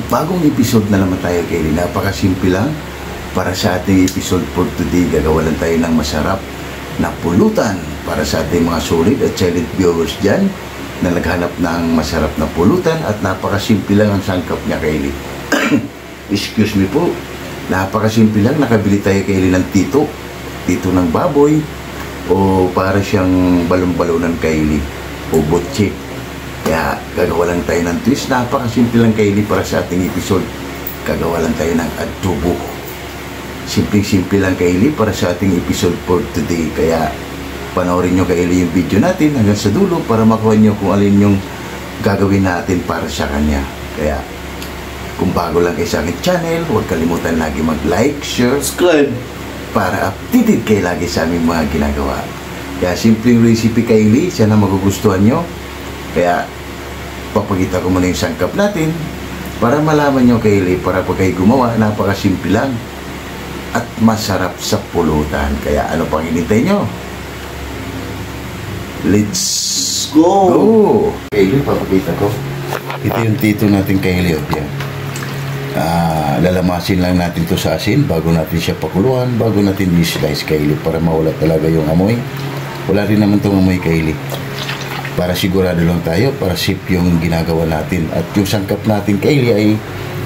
bagong episode na naman tayo Kaylee. Napakasimple lang. Para sa ating episode for today, gagawa lang tayo ng masarap na pulutan para sa ating mga solid at silent viewers dyan na naghanap ng masarap na pulutan. At napakasimple lang ang sangkap niya Kaylee. Excuse me po. Napakasimple lang. Nakabili tayo Kaylee ng tito ng baboy o para siyang balon-balonan Kaylee o butchik. Kaya gagawa lang tayo ng twist. Napakasimple lang Kaylee para sa ating episode. Gagawa lang tayo ng adobo. Simpleng-simple lang Kaylee para sa ating episode for today. Kaya panoorin nyo Kaylee yung video natin hanggang sa dulo para makuha nyo kung alin yung gagawin natin para sa kanya. Kaya kung bago lang kayo sa aking channel, huwag kalimutan lagi mag-like, share, subscribe para updated kayo lagi sa aming mga ginagawa. Kaya simpleng recipe Kaylee, sana magugustuhan nyo. Kaya papakita ko muna yung sangkap natin para malaman nyo Kaylee, para pag kayo gumawa, napakasimple lang at masarap sa pulutan. Kaya ano pang hinintay nyo? Let's go! Kaylee, papakita ko. Ito yung tito natin Kaylee. Lalamasin lang natin to sa asin bago natin siya pakuluan, bago natin i-slice Kaylee para mawala talaga yung amoy. Wala rin naman itong amoy Kaylee. Para sigurado lang tayo, para safe yung ginagawa natin. At yung sangkap natin Kaylee ay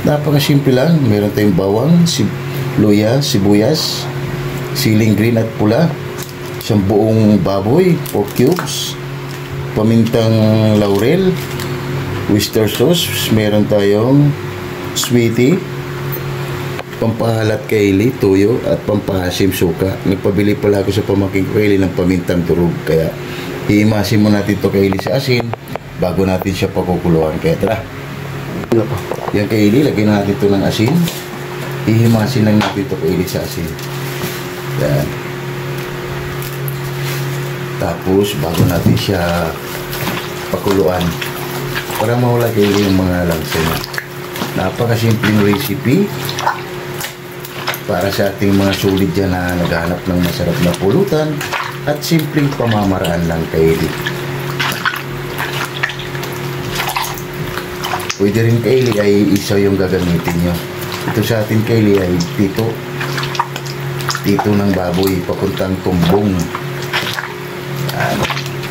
napakasimple lang. Meron tayong bawang, luya, sibuyas, siling green at pula, isang buong baboy, 4 cubes, pamintang laurel, oyster sauce, meron tayong sweetie, pampahalat Kaylee, tuyo, at pampahasim suka. Nagpabili pala ako sa pamangkin Kaylee ng pamintang turog. Kaya iimasin mo natin ito Kaylee sa asin bago natin siya pakukuluan. Kaya tara. Yan Kaylee, lagyan natin ito ng asin. Ihimasin lang natin ito Kaylee sa asin. Yan. Tapos bago natin siya pakuluan para mawala Kaylee yung mga langsa niya. Napakasimpleng recipe para sa ating mga solid dyan na naghahanap ng masarap na pulutan at simpleng pamamaraan lang Kaylee. Pwede rin Kaylee ay isaw yung gagamitin nyo. Ito sa atin Kaylee ay tito ng baboy papuntang tumbong.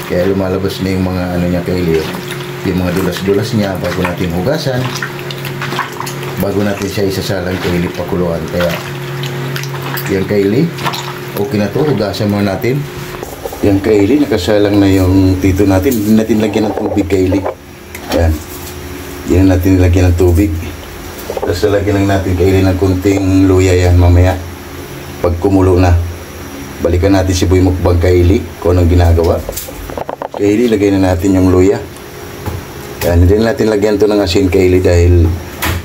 Kaya lumalabas na yung mga ano niya Kaylee, yung mga dulas-dulas niya bago natin hugasan, bago natin siya isasalang Kaylee pakuluan. Kaya yan Kaylee, okay na to, hugasan muna natin. Yan Kaylee, nakasalang na yung tito natin. Hindi natin lagyan ng tubig Kaylee. Yan. Yan natin lagyan ng tubig. Tapos lagyan lang natin Kaylee ng kunting luya yan mamaya. Pag kumulo na, balikan natin si Boy Mukbang Kaylee kung anong ginagawa. Kaylee, lagay na natin yung luya. Yan, hindi natin lagyan to ng asin Kaylee dahil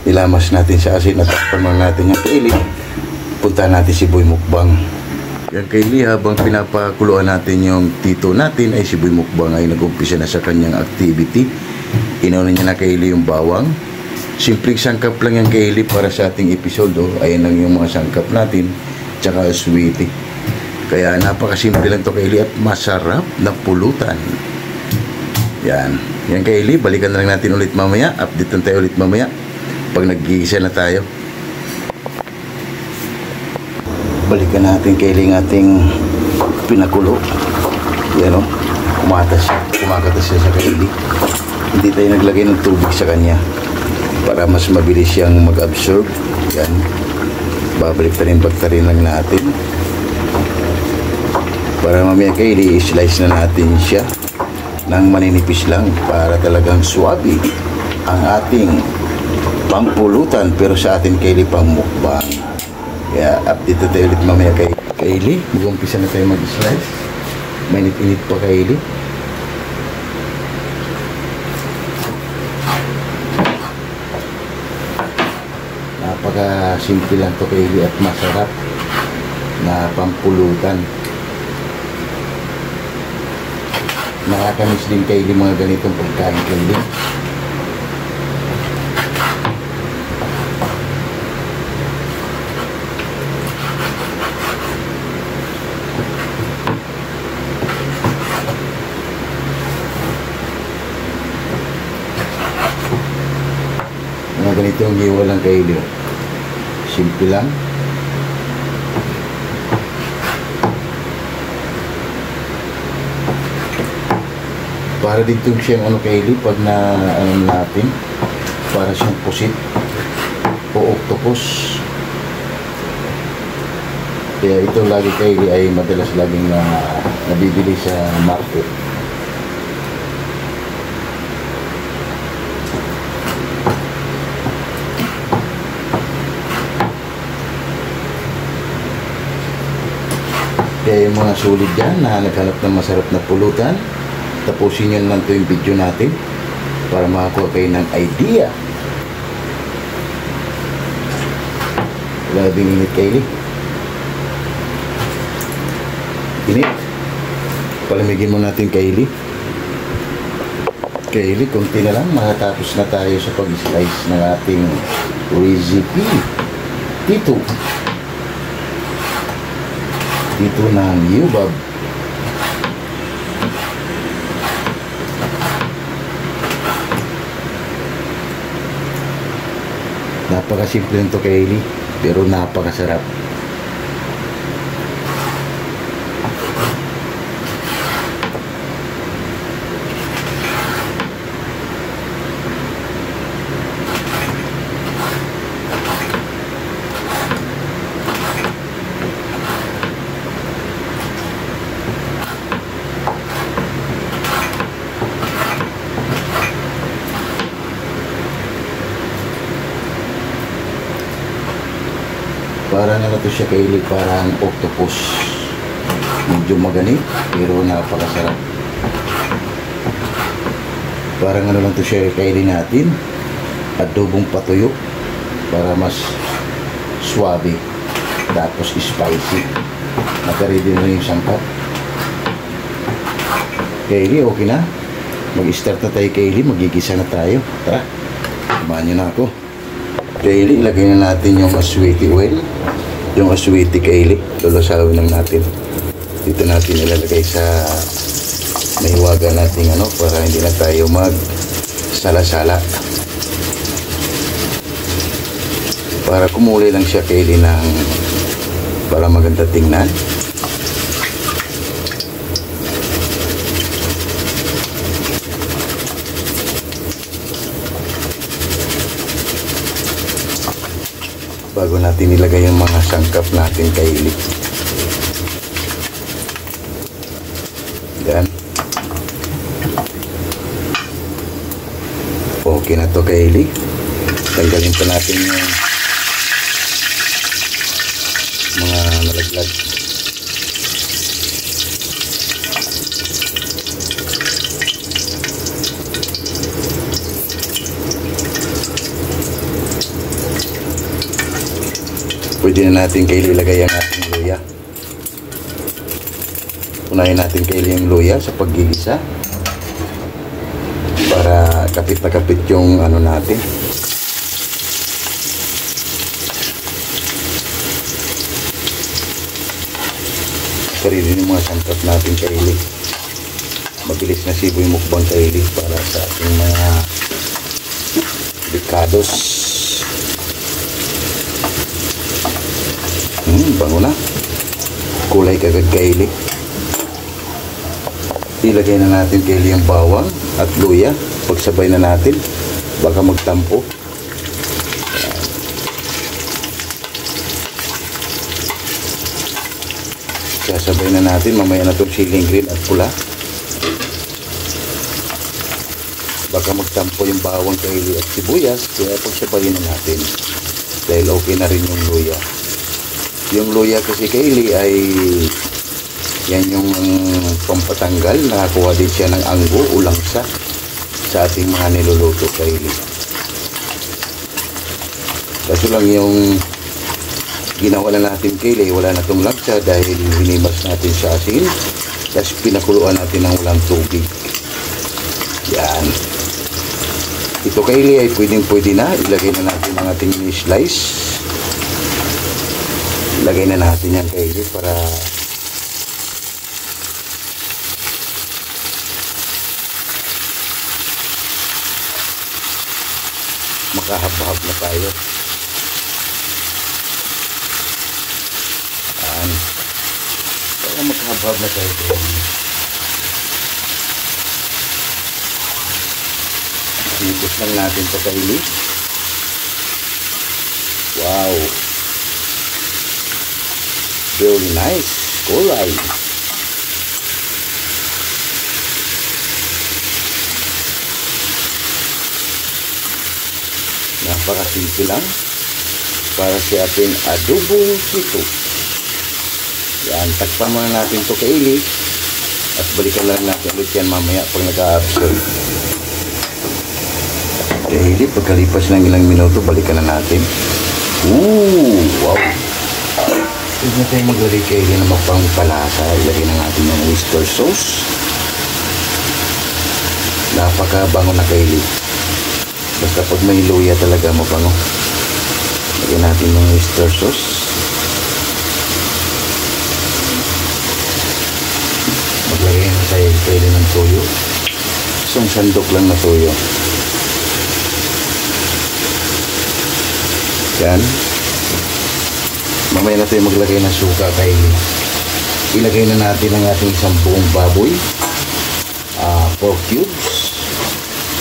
nilamas natin sa asin at takpan natin yung Kaylee. Punta natin si Boy Mukbang. Yan Kaylee, habang pinapakuluan natin yung tito natin ay si Boy Mukbang ay nag-umpisa na sa kanyang activity. Inauna niya na Kaylee yung bawang. Simpleng sangkap lang yan Kaylee para sa ating episode. Ayan lang yung mga sangkap natin. Tsaka sweetie. Kaya napakasimple lang to Kaylee at masarap na pulutan. Yan. Yan Kaylee, balikan na lang natin ulit mamaya. Update na tayo ulit mamaya pag nag-iisa na tayo. Balikan natin Kaylee ng ating pinakulo. Yan o. Kumakatas siya sa Kaylee. Hindi tayo naglagay ng tubig sa kanya para mas mabilis siyang mag-absorb. Yan. Babalik baktarin lang natin. Para mamaya Kaylee, i-slice na natin siya ng maninipis lang para talagang swabe ang ating pampulutan, pero sa atin Kaylee pang mukbang. Kaya update na tayo ulit mamaya Kaylee. Mag-umpisa na tayo mag-slice. Mainit-init pa Kaylee. Napaka-simple lang to Kaylee at masarap na pampulutan. Nakakamiss din Kaylee mga ganitong pagkain Kaylee. ganito ang hiwa lang Kaylee. Simple lang. Para dito siyang ano Kaylee, pag na ano natin, para siyang pusit o octopus. Kaya ito lagi Kaylee ay madalas laging nabibili sa market. Kaya yung mga sulit dyan na naghanap ng masarap na pulutan, tapusin nyo naman ito yung video natin para makakuha kayo ng idea. Grabing init Kaylee. Init. Palamigin mo natin Kaylee. Kaylee, konti na lang makatapos na tayo sa pag-slice ng ating recipe. Dito ng yubab. Napakasimple nito Kaylee, pero napakasarap. Para na to siya Kaylee, parang octopus. Medyo maganik, pero napakasarap. Parang ano lang to siya Kaylee natin, adobong patuyo, para mas suabe, tapos spicy. Naka-ready na rin yung sangkap. Kaylee, okay na? Mag-start na tayo Kaylee, magigisa na tayo. Tara, samahan nyo na ako. Kaylee, ilagay na natin yung aswiti oil. Yung aswiti Kaylee, lulusawin lang natin. Dito natin ilalagay sa mahiwaga natin ano, para hindi na tayo mag-sala-sala. Para kumuli lang siya Kaylee ng para maganda tingnan. Bago natin ilagay yung mga sangkap natin Kaylee. Yan. Okay na to Kaylee. Tanggalin pa natin yung mga nalaglag. Pwede na natin Kaylee ilagay ang ating luya. Unahin natin Kaylee yung luya sa paggigisa para kapit na kapit yung ano natin. Sarili yung mga sangkap natin Kaylee. Mabilis na sibo yung mukbang Kaylee para sa ating mga bikados. Bango na. Kulay kagad Kaylee. Ilagay na natin Kaylee yung bawang at luya. Pagsabay na natin, baka magtampo. Sasabay na natin, mamaya na itong siling green at pula. Baka magtampo yung bawang Kaylee at sibuyas, kaya pagsabayin na natin. Dahil okay na rin yung luya. Yung luya kasi Kaylee ay yan yung pampatanggal. Nakakuha din siya ng anggo o langsa sa ating mga niluluto Kaylee. Kaso lang yung ginawa na natin Kaylee, wala na itong langsa dahil hinimas natin sa asin. Tapos pinakuluan natin ng walang tubig. Yan. Ito Kaylee ay pwede na. Ilagay na natin ang ating slice. Lagay na natin yan Kaylee para makahab-hab na tayo. Yan. Para makahab-hab na tayo. Ikot lang natin ito kaili. Wow. Very nice. Kulay. Napakasimple lang para sa ating adobong sito. Yan, takpan muna natin ito kaili at balikan lang natin ulit yan mamaya pag nag-a-absorb. Kaili, pagkalipas ng ilang minuto, balikan na natin. Wow! Huwag na tayo maglagay kaili na mapangpalasa. Ilagay na natin ng oyster sauce. Napakabango na kaili. Basta pag may luya talaga mabango. Lagyan natin ng oyster sauce. Maglagay na tayo kaili ng toyo. Isang sandok lang na toyo. Yan. Mamaya na tayo maglagay ng suka kaili. Ilagay na natin ang ating isang buong baboy. 4 cubes.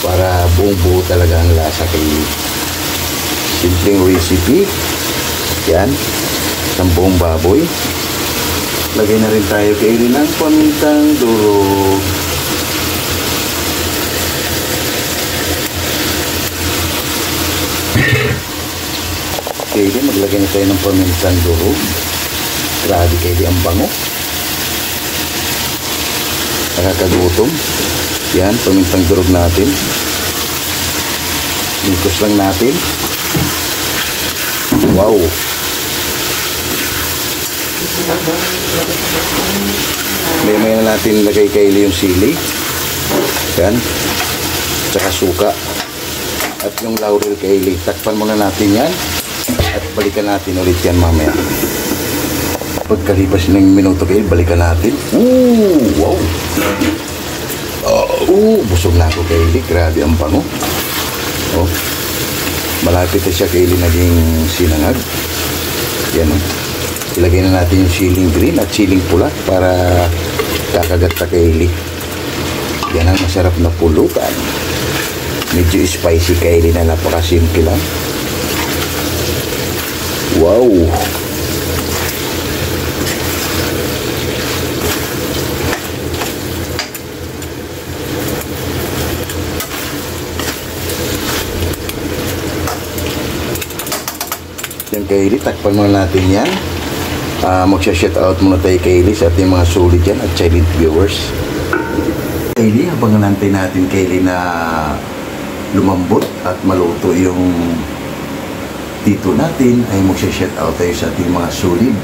Para buong buo talaga ang lasa kaili. Simpleng recipe. Yan. Isang buong baboy. Lagay na rin tayo kaili ng pamintang durog. Kaili, maglagay na tayo ng pamintang durog. Grabe kaili ang bango. Nakakagutom. Yan, pamintang durog natin. Ikos lang natin. Wow. May na natin lagay kaili yung sili. Yan. Tsaka suka. At yung laurel kaili. Takpan muna natin yan. At balikan natin ulit yan mamaya. Pagkalipas ng minuto kaili, balikan natin. Wow. Busog na ako kaili. Grabe ang bango. Oh. Malapit na siya kaili naging sinangag. Yan o. Ilagay na natin yung siling green at siling pula para kakagat na kaili. Yan ang masarap na pulutan. Medyo spicy kaili na napakasimple lang. Wow. Yan kaili, takpan muna natin yan. Magsha-shout out muna tayo kaili sa ating mga solid yan at silent viewers. Kaili, habang nantay natin kaili na lumambot at maluto yung dito natin, ay magsha-shout out tayo sa ating mga solid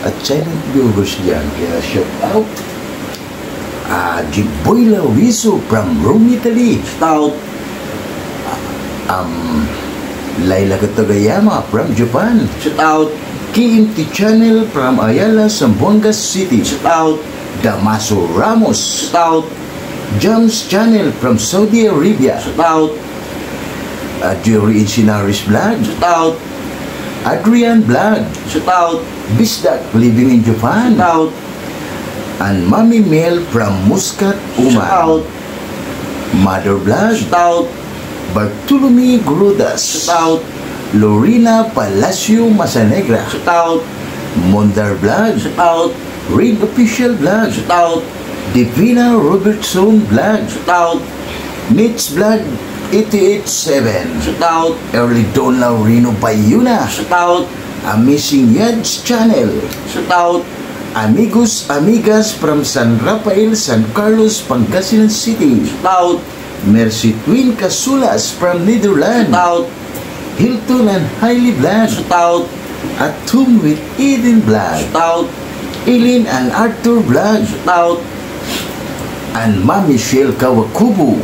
at silent viewers dyan. Kaya shout out Jiboy Lawiso from Rome, Italy. Shout out Laila Katagayama from Japan. Shout out KMT Channel from Ayala, Zamboanga City. Shout out Damaso Ramos. Shout out Jams Channel from Saudi Arabia. Shout out Jerry Insinaris Vlog. Shout out Adrian Vlog. Shout out Bisdak living in Japan. Shout out and Mami Mel from Muscat, Oman. Shout out Mother Vlog. Shout out Bartolome Grudas. Shout out Lorena Palacio Masanegra. Shout out Mondar Vlog. Shout out Rain Official Vlog. Shout out Divina Robertson Vlog. Shout out Mitch Vlog 887. Shout out Early Don Laurino Bayuna. Shout out Amazing Yads Channel. Shout out Amigos Amigas from San Rafael, San Carlos, Pangasinan City. Shout out Mercy Twin Casulas from Netherlands. Shout out Hilton and Hailey Vlog. Shout out At Home with Eden Vlog. Shout out Eileen and Arthur Vlog. Shout out and Ma'am Michelle Kawakubo.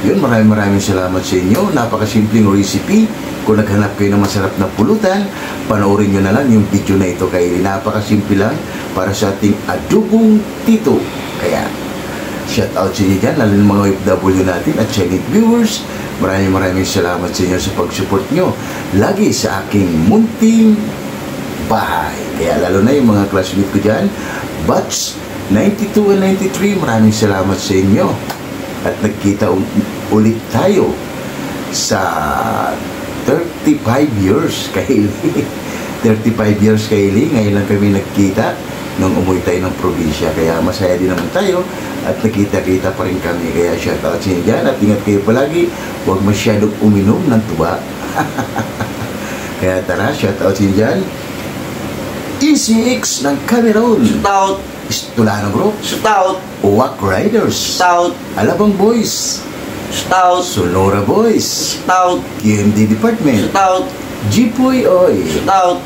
Yun, maraming salamat sa inyo. Napakasimpleng recipe. Kung naghanap kayo ng masarap na pulutan, panoorin nyo na lang yung video na ito kay napakasimple lang para sa ating adobong tito. Kaya shout out sa inyo dyan, lalo ng mga OFW natin at Chinese viewers. Maraming salamat sa inyo sa pag-support nyo lagi sa aking munting bahay. Kaya lalo na yung mga classmate ko dyan, batch 92 and 93, maraming salamat sa inyo. At nagkita ulit tayo sa 35 years kay 35 years kay Eli. Ngayon lang kami nagkita nung umuwi tayo ng probinsya. Kaya masaya din naman tayo at nakita-kita pa rin kami. Kaya shoutout sa inyo dyan at ingat kayo palagi. Huwag masyadong uminom ng tuba. Kaya tara, shoutout sa inyo dyan. ECX ng Cameroon. Shoutout. Tulano Group. Shoutout. Uwak Riders. Shoutout. Alabang Boys. Shoutout. Sonora Boys. Shoutout. QMD Department. Shoutout. Jipoy Oy. Shoutout.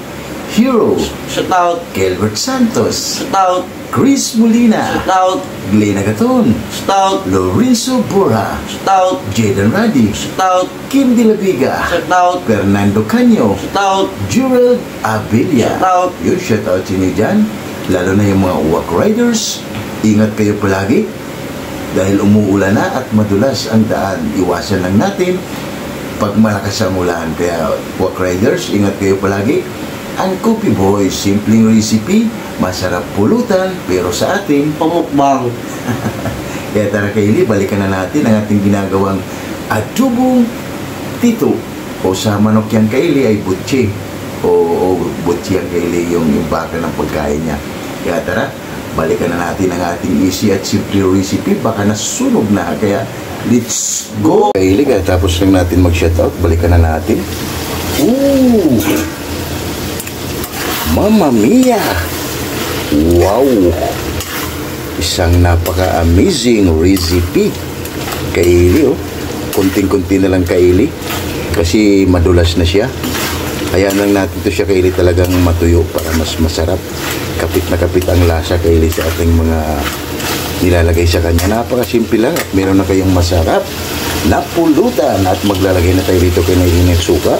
Hero. Shoutout. Kelbert Santos. Shoutout. Chris Molina. Shoutout. Glenn Agaton. Shoutout. Lorenzo Borja. Shoutout. Jaden Radi. Shoutout. Kim De La Viga. Shoutout. Fernando Canyo. Shoutout. Jurel Abilia. Shoutout. Yung shoutout sa inyo dyan. Lalo na yung mga Uwak Riders. Ingat kayo palagi. Dahil umuulan na at madulas ang daan. Iwasan lang natin pag malakas ang ulan. Kaya Uwak Riders, ingat kayo palagi. Ang Coffee Boy, simpleng recipe, masarap pulutan, pero sa atin, Pamukbang. kaya tara Kaylee, balikan na natin ang ating ginagawang adobong tito. O sa manok yan Kaylee ay butchi. O butchi yan Kaylee, yung baka ng pagkain niya. Kaya tara, balikan na natin ang ating easy at simple recipe. Baka nasunog na, kaya let's go! Kaylee, kaya tapos lang natin mag-shoutout, balikan na natin. Ooh! Mamma mia! Wow! Isang napaka-amazing recipe. Kaylee, oh. Kunting-kunti na lang Kaylee. Kasi madulas na siya. Hayaan lang natin to siya Kaylee talagang matuyo para mas masarap. Kapit na kapit ang lasa Kaylee sa ating mga nilalagay sa kanya. Napakasimple lang at meron na kayong masarap na pulutan. At maglalagay na tayo dito kay Nailing suka.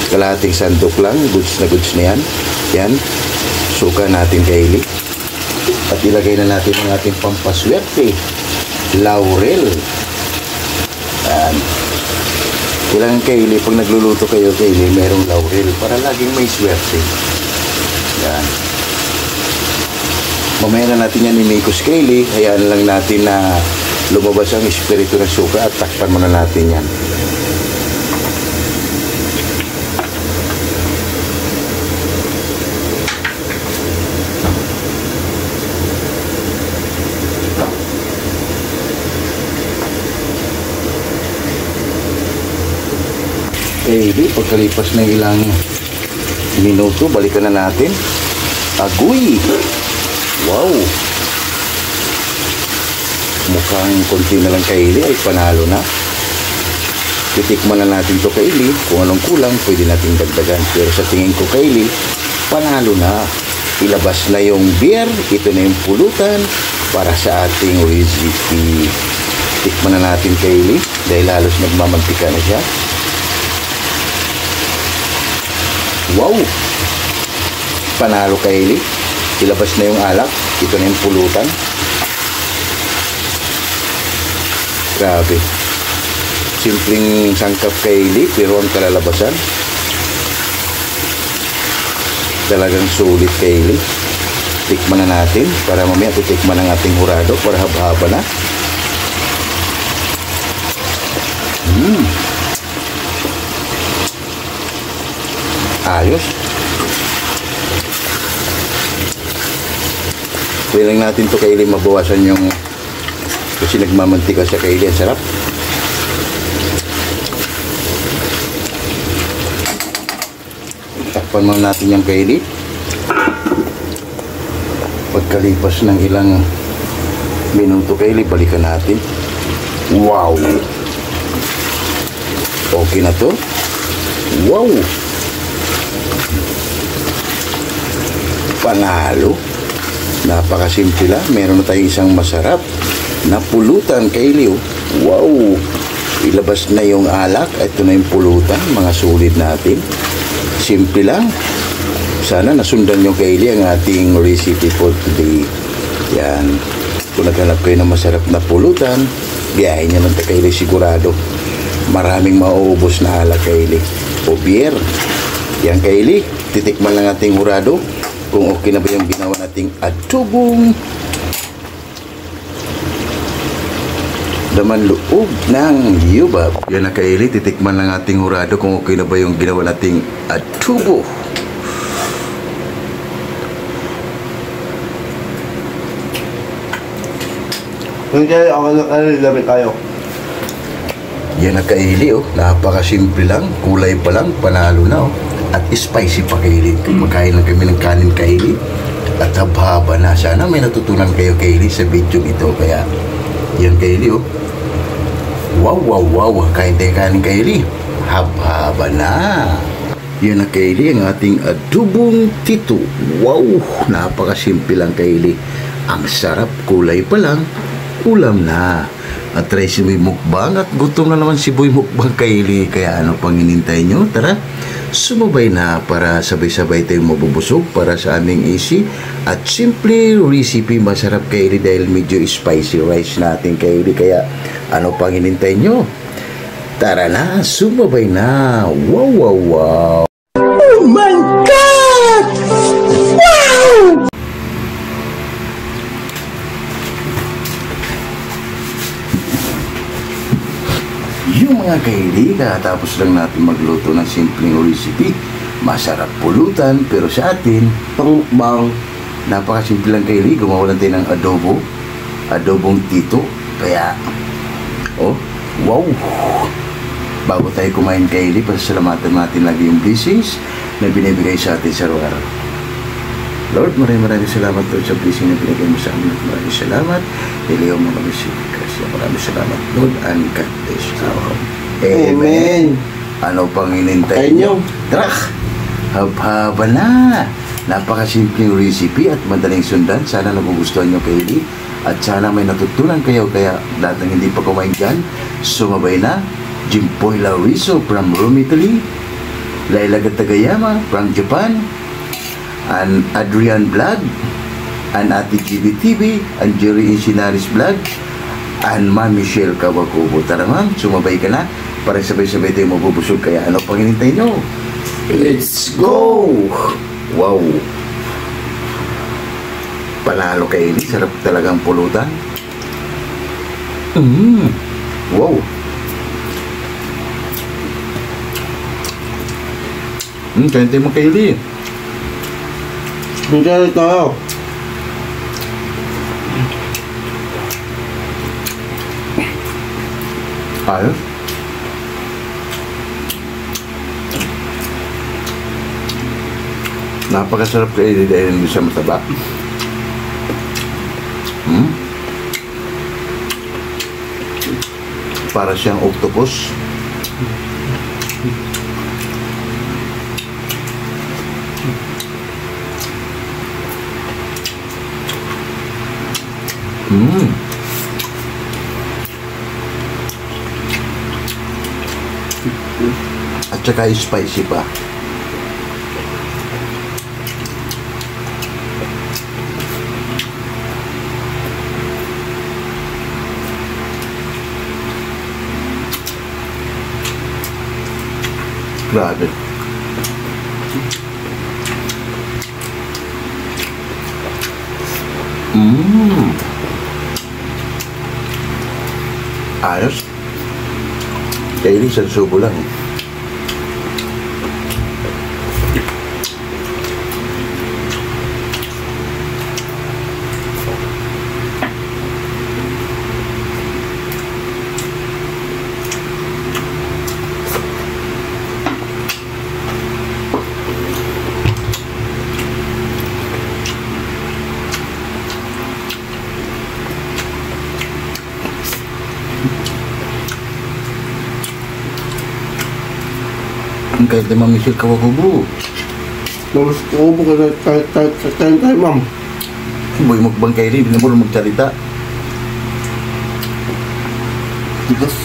Kalahating sandok lang, goods na yan. Yan, suka natin Kaylee. At ilagay na natin ang ating pampaswerte, laurel. Yan. Kailangan Kaylee, pag nagluluto kayo Kaylee, merong laurel para laging may swerte. Yan. Mamaya na natin yan imikos Kaylee. Hayaan lang natin na lumabas ang espiritu ng suka at takpan muna natin yan. Kaylee, pagkalipas ng ilang minuto, balikan na natin. Agoy! Wow! Mukhang konti na lang Kaylee ay panalo na. Titikman na natin to Kaylee. Kung anong kulang, pwede natin dagdagan. Pero sa tingin ko Kaylee, panalo na. Ilabas na yung beer. Ito na yung pulutan para sa ating recipe. Tikman na natin Kaylee dahil halos nagmamantika na siya. Wow! Panalo Kaylee. Ilabas na yung alak. Ito na yung pulutan. Grabe. Simpleng sangkap Kaylee, pero ang kalalabasan talagang sulit Kaylee. Tikman na natin para mamaya titikman ang ating hurado para haba-haba na. Ayos. Pwede lang natin to Kaylee mabawasan yung kasi nagmamantika siya Kaylee. Ang sarap. Takpan mo natin yung Kaylee. Pagkalipas ng ilang minuto Kaylee, balikan natin. Wow! Okay na to. Wow! Panalo. Napakasimple lang. Meron na tayong isang masarap na pulutan Kaylee. Wow! Ilabas na yung alak. Ito na yung pulutan. Mga sulit natin. Simple lang. Sana nasundan yung Kaylee ang ating recipe for today. Yan. Kung naghanap kayo ng masarap na pulutan, biyahe nyo ng Kaylee sigurado. maraming mauubos na ala Kaylee. O beer. Yan Kaylee, titikman lang nating hurado kung okay na ba yung ginawa nating adobong laman loob ng yubab. Yan na Kaylee, titikman lang nating hurado kung okay na ba yung ginawa nating adobo. Hindi, ako gamit tayo. Yan na Kaylee, oh. Napakasimple lang, kulay pa lang, panalo na, oh. At spicy pa Kaylee. Kumakain lang kami ng kanin Kaylee. At haba na. Sana may natutunan kayo Kaylee sa video ito. Kaya, yan Kaylee, oh. Wow, wow, wow. Kain tayo kanin Kaylee. Haba na. Yan na Kaylee, ang ating adobong tito. Wow, napakasimple lang Kaylee. Ang sarap, kulay pa lang, ulam na. At try si Boy Mukbang at gutom na naman si Boy Mukbang Kaylee. Kaya ano pang hinintay nyo? Tara, sumabay na para sabay-sabay tayong mabubusog para sa aming easy at simple recipe. Masarap Kaylee dahil medyo spicy rice natin Kaylee. Kaya ano pang hinintay nyo? Tara na, sumabay na. Wow, wow, wow. Oh my God! Wow! Yung mga Kaylee, katapos lang natin magluto ng simpleng recipe. Masarap pulutan, pero sa atin, pangbang. Napakasimple lang Kaylee, gumawa lang tayo ng adobo. Adobong tito. Kaya, oh, wow! Bago tayo kumain Kaylee, pasalamatan natin lagi yung blessings na binibigay sa atin sa araw-araw. Lord, maraming salamat Lord sa blessing na binigay mo sa amin. Maraming salamat. Iliyaw mo kami si Kasi maraming salamat Lord and God bless our Amen. Ano pang hinintay nyo? Tara! Haba na! Napakasimpleng recipe at madaling sundan. Sana nagugustuhan nyo Kaylee. At sana may natutunan kayo. Kaya lahat ng hindi pa kumain dyan, sumabay na. Jimpoy Lauriso from Rome, Italy. Laila Gatagayama from Japan. And Adrian Vlog, and Ate GB TV, and Jerry Insinaris Vlog, and Ma'am Michelle Kawakubo. Tara ma'am, sumabay ka na para sabay-sabay tayo mabubusog. Kaya ano pang hinintay nyo? Let's go! Wow! Panalo Kaylee, sarap talagang pulutan. Wow! Kain tayo mo Kaylee. Hindi tayo. Ayos. Napakasarap Kaylee dahil hindi siya mataba. Para siyang octopus. At saka spicy pa. Grabe. Ayos. Kaylee, isang subo lang. Kahit na Ma'am Michelle Kawakubo. Mas kubo ka tayo, ma'am. Boy Mukbang Kaylee, hindi mo magsalita. Tigas.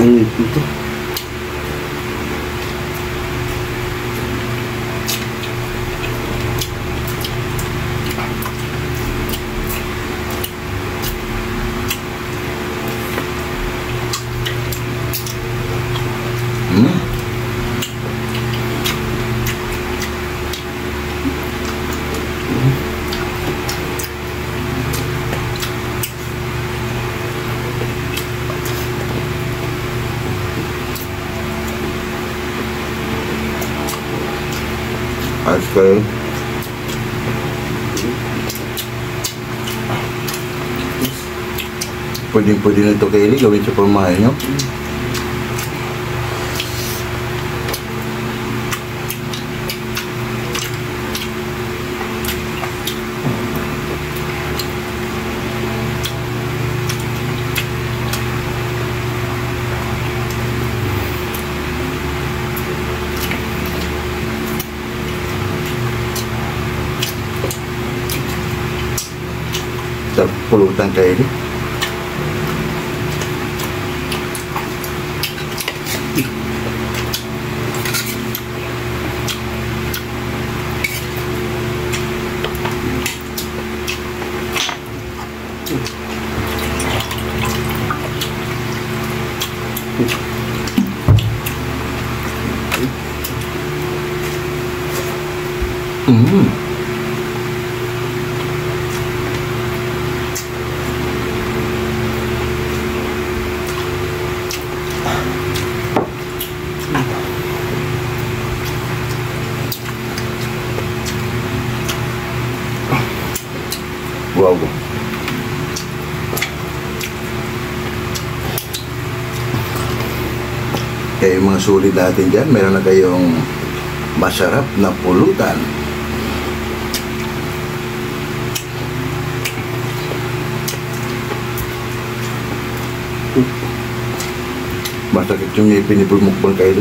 Ano ito? Ayos kayo. Pwede na ito kaili, gawin sa pamahay nyo. Sa pulutan kaili. Wow. Kaya yung mga sulit natin dyan, meron na kayong masarap na pulutan. Masakit yung ipinipulmukbang kayo.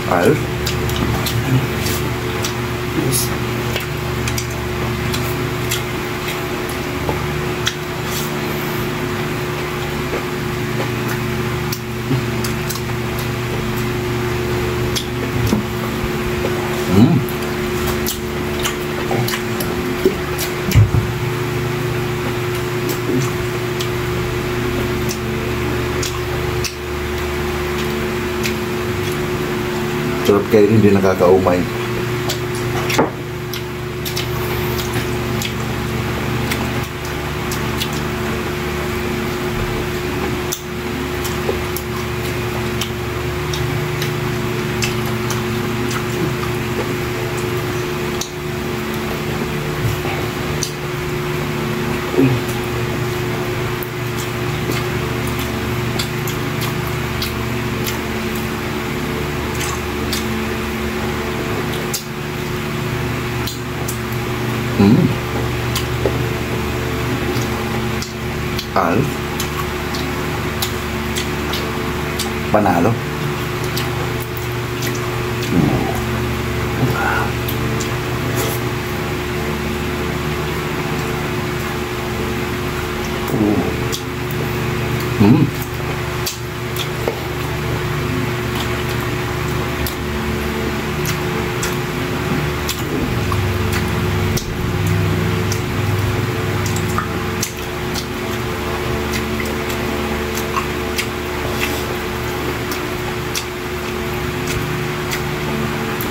Ayos. Yes. Sarap kayo, hindi nakakaumay. Al panalo.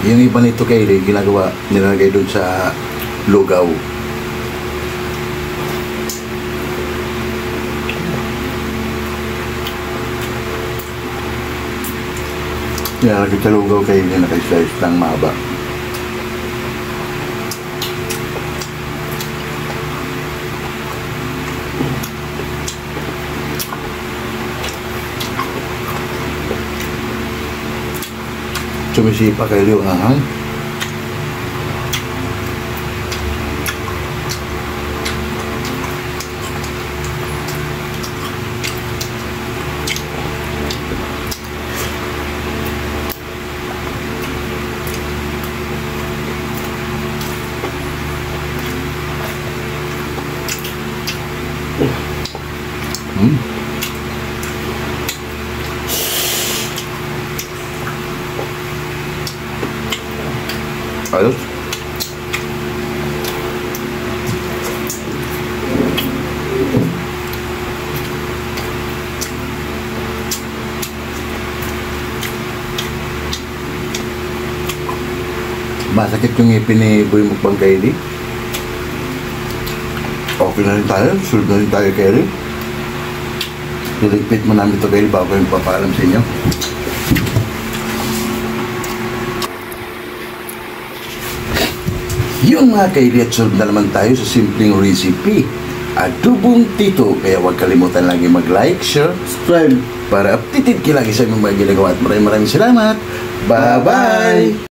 Yung iba nito kaili, ginagawa, nilagay doon sa lugaw. Nilalagay sa lugaw kaili, naka-slice ng mahaba. Sumisipa kayo yung ahang. Ayos. Masakit yung ngipin ni Boy Mukbang Kaili. Okay na rin tayo. Sunod na rin tayo, Kelly. Iligpit mo namin ito kayo bago yung papaalam sa inyo. Yung mga kaili at sunod na naman tayo sa simpleng recipe. Adobong tito. Kaya huwag kalimutan lagi mag-like, share, Subscribe. para updated ka lagi sa aming mga ginagawa. At maraming salamat. Bye-bye!